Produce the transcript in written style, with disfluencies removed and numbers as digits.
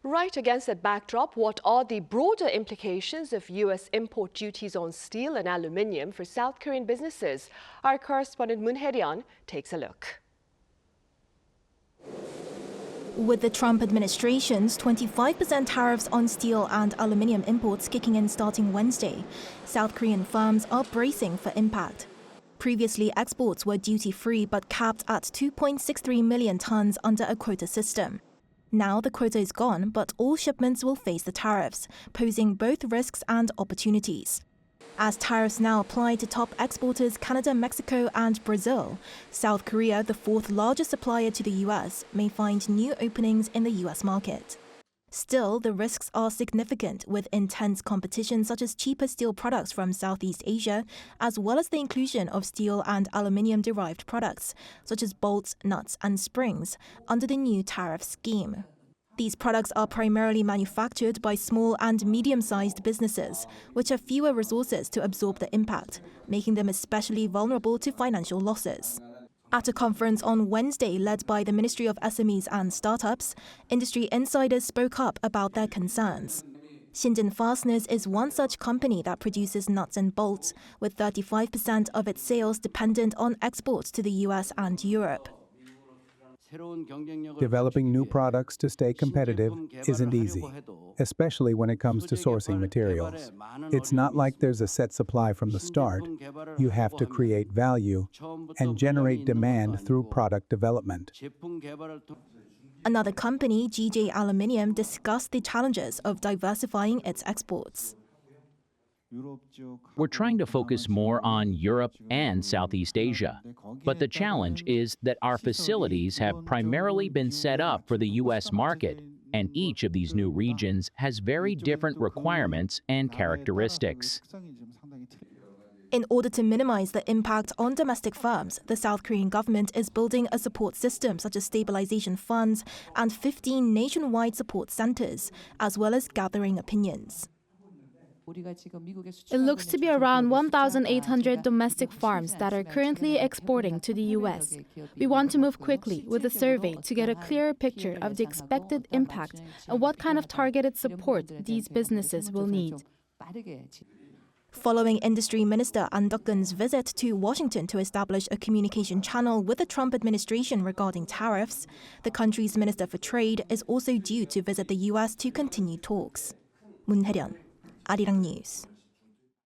Right against that backdrop, what are the broader implications of U.S. import duties on steel and aluminium for South Korean businesses? Our correspondent Moon Hye-ryeon takes a look. With the Trump administration's 25% tariffs on steel and aluminium imports kicking in starting Wednesday, South Korean firms are bracing for impact. Previously, exports were duty-free but capped at 2.63 million tons under a quota system. Now the quota is gone, but all shipments will face the tariffs, posing both risks and opportunities. As tariffs now apply to top exporters Canada, Mexico and Brazil, South Korea, the fourth largest supplier to the U.S., may find new openings in the U.S. market. Still, the risks are significant, with intense competition such as cheaper steel products from Southeast Asia, as well as the inclusion of steel and aluminium-derived products, such as bolts, nuts and springs, under the new tariff scheme. These products are primarily manufactured by small and medium-sized businesses, which have fewer resources to absorb the impact, making them especially vulnerable to financial losses. At a conference on Wednesday led by the Ministry of SMEs and Startups, industry insiders spoke up about their concerns. Shinjin Fasteners is one such company that produces nuts and bolts, with 35% of its sales dependent on exports to the US and Europe. Developing new products to stay competitive isn't easy, especially when it comes to sourcing materials. It's not like there's a set supply from the start. You have to create value and generate demand through product development. Another company, GJ Aluminium, discussed the challenges of diversifying its exports. We're trying to focus more on Europe and Southeast Asia, but the challenge is that our facilities have primarily been set up for the U.S. market, and each of these new regions has very different requirements and characteristics. In order to minimize the impact on domestic firms, the South Korean government is building a support system such as stabilization funds and 15 nationwide support centers, as well as gathering opinions. It looks to be around 1,800 domestic farms that are currently exporting to the U.S. We want to move quickly with a survey to get a clearer picture of the expected impact and what kind of targeted support these businesses will need. Following Industry Minister An Duk-geun's visit to Washington to establish a communication channel with the Trump administration regarding tariffs, the country's Minister for Trade is also due to visit the U.S. to continue talks. Moon Hye-ryeon, Arirang News.